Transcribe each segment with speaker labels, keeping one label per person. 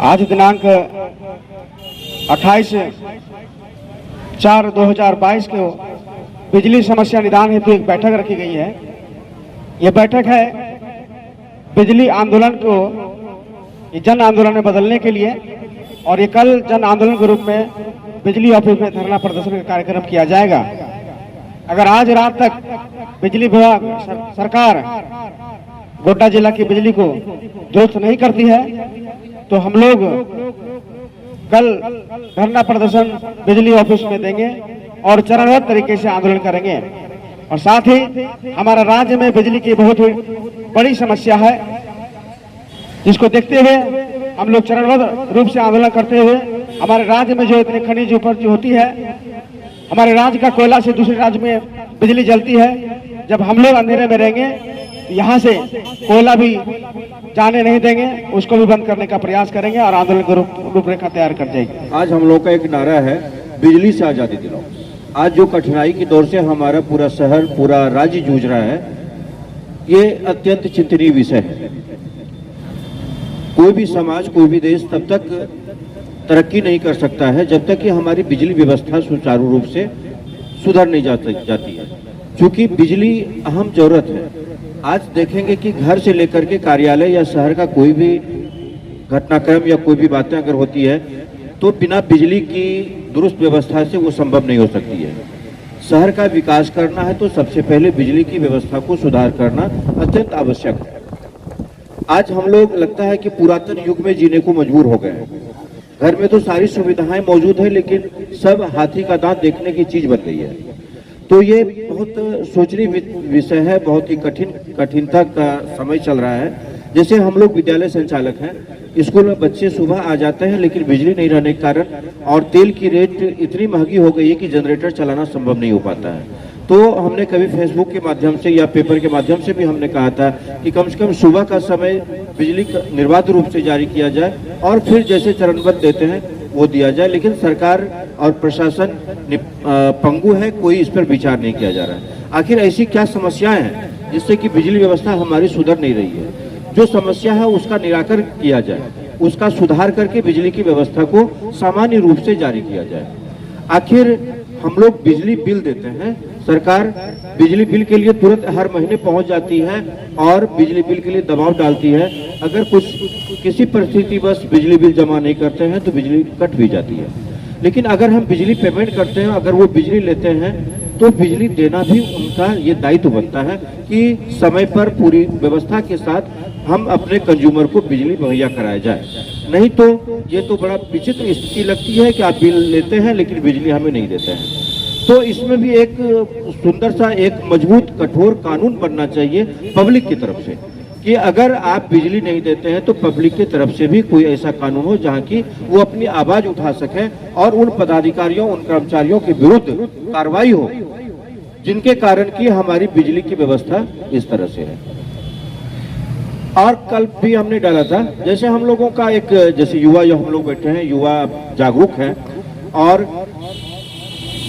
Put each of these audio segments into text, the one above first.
Speaker 1: आज दिनांक 28/4/2022 को बिजली समस्या निदान हेतु एक बैठक रखी गई है। यह बैठक है बिजली आंदोलन को जन आंदोलन में बदलने के लिए, और ये कल जन आंदोलन के रूप में बिजली ऑफिस में धरना प्रदर्शन का कार्यक्रम किया जाएगा। अगर आज रात तक बिजली विभाग सरकार गोड्डा जिला की बिजली को दुरुस्त नहीं करती है तो हम लोग कल धरना प्रदर्शन बिजली ऑफिस में देंगे और चरणबद्ध तरीके से आंदोलन करेंगे। और साथ ही हमारा राज्य में बिजली की बहुत बड़ी समस्या है, जिसको देखते हुए हम लोग चरणबद्ध रूप से आंदोलन करते हुए हमारे राज्य में जो इतनी खनिज उपज होती है, हमारे राज्य का कोयला से दूसरे राज्य में बिजली जलती है, जब हम लोग अंधेरे में रहेंगे यहाँ से कोयला भी जाने नहीं देंगे, उसको भी बंद करने का प्रयास करेंगे और आंदोलन की रूपरेखा तैयार कर जाएगी।
Speaker 2: आज हम लोग का एक नारा है, बिजली से आजादी दिलाओ। आज जो कठिनाई के दौर से हमारा पूरा शहर पूरा राज्य जूझ रहा है, ये अत्यंत चिंतनीय विषय है। कोई भी समाज कोई भी देश तब तक तरक्की नहीं कर सकता है जब तक कि हमारी बिजली व्यवस्था सुचारू रूप से सुधर नहीं जाती है। क्योंकि बिजली अहम जरूरत है। आज देखेंगे कि घर से लेकर के कार्यालय या शहर का कोई भी घटनाक्रम या कोई भी बातें अगर होती है तो बिना बिजली की दुरुस्त व्यवस्था से वो संभव नहीं हो सकती है। शहर का विकास करना है तो सबसे पहले बिजली की व्यवस्था को सुधार करना अत्यंत आवश्यक है। आज हम लोग लगता है कि पुरातन युग में जीने को मजबूर हो गए हैं। घर में तो सारी सुविधाएं मौजूद है, लेकिन सब हाथी का दांत देखने की चीज बन गई है। तो ये बहुत सोचनीय विषय है, बहुत ही कठिनता का समय चल रहा है। जैसे हम लोग विद्यालय संचालक हैं, स्कूल में बच्चे सुबह आ जाते हैं लेकिन बिजली नहीं रहने के कारण और तेल की रेट इतनी महंगी हो गई है कि जनरेटर चलाना संभव नहीं हो पाता है। तो हमने कभी फेसबुक के माध्यम से या पेपर के माध्यम से भी हमने कहा था कि कम से कम सुबह का समय बिजली निर्बाध रूप से जारी किया जाए और फिर जैसे चरणबद्ध देते हैं वो दिया जाए। लेकिन सरकार और प्रशासन पंगु है, कोई इस पर विचार नहीं किया जा रहा है। आखिर ऐसी क्या समस्याएं हैं जिससे कि बिजली व्यवस्था हमारी सुधर नहीं रही है? जो समस्या है उसका निराकरण किया जाए, उसका सुधार करके बिजली की व्यवस्था को सामान्य रूप से जारी किया जाए। आखिर हम लोग बिजली बिल देते हैं, सरकार बिजली बिल के लिए तुरंत हर महीने पहुंच जाती है और बिजली बिल के लिए दबाव डालती है। अगर किसी परिस्थिति बस बिजली बिल जमा नहीं करते हैं तो बिजली कट भी जाती है। लेकिन अगर हम बिजली पेमेंट करते हैं, अगर वो बिजली लेते हैं तो बिजली देना भी उनका ये दायित्व बनता है कि समय पर पूरी व्यवस्था के साथ हम अपने कंज्यूमर को बिजली मुहैया कराया जाए। नहीं तो ये तो बड़ा विचित्र स्थिति लगती है कि आप बिल लेते हैं लेकिन बिजली हमें नहीं देते हैं। तो इसमें भी एक सुंदर सा एक मजबूत कठोर कानून बनना चाहिए पब्लिक की तरफ से कि अगर आप बिजली नहीं देते हैं तो पब्लिक की तरफ से भी कोई ऐसा कानून हो जहां की वो अपनी आवाज उठा सके और उन पदाधिकारियों उन कर्मचारियों के विरुद्ध कार्रवाई हो जिनके कारण की हमारी बिजली की व्यवस्था इस तरह से है। और कल भी हमने डाला था, जैसे हम लोगों का एक जैसे युवा जो हम लोग बैठे हैं, युवा जागरूक हैं और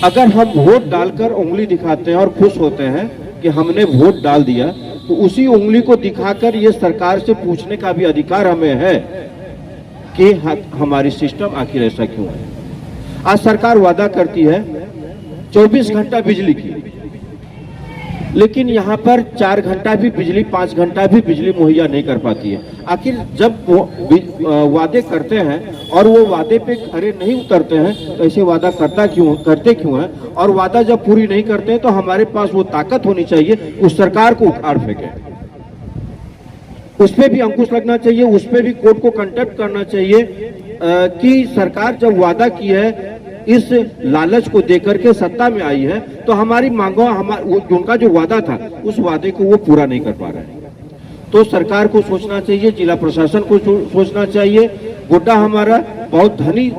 Speaker 2: अगर हम वोट डालकर उंगली दिखाते हैं और खुश होते हैं कि हमने वोट डाल दिया, तो उसी उंगली को दिखाकर ये सरकार से पूछने का भी अधिकार हमें है कि हमारी सिस्टम आखिर ऐसा क्यों है। आज सरकार वादा करती है 24 घंटा बिजली की, लेकिन यहाँ पर 4 घंटा भी बिजली 5 घंटा भी बिजली मुहैया नहीं कर पाती है। आखिर जब वादे करते हैं और वो वादे पे खरे नहीं उतरते हैं तो ऐसे वादा करते क्यों हैं? और वादा जब पूरी नहीं करते हैं तो हमारे पास वो ताकत होनी चाहिए उस सरकार को उखाड़ फेंके, उस पर भी अंकुश लगना चाहिए, उस पर भी कोर्ट को कंटेक्ट करना चाहिए कि सरकार जब वादा की है इस लालच को देकर के सत्ता में आई है तो हमारी मांगों उनका जो वादा था उस वादे को वो पूरा नहीं कर पा रहे हैं। तो सरकार को सोचना चाहिए, जिला प्रशासन को सोचना चाहिए। गोड्डा हमारा बहुत धनी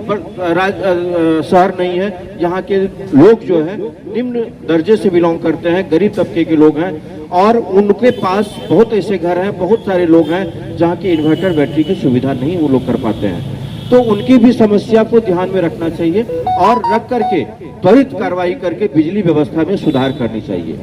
Speaker 2: शहर नहीं है, यहाँ के लोग जो है निम्न दर्जे से बिलोंग करते हैं, गरीब तबके के लोग हैं और उनके पास बहुत ऐसे घर हैं, बहुत सारे लोग हैं जहाँ की इन्वर्टर बैटरी की सुविधा नहीं वो लोग कर पाते हैं। तो उनकी भी समस्या को ध्यान में रखना चाहिए और रख करके त्वरित कार्रवाई करके बिजली व्यवस्था में सुधार करनी चाहिए।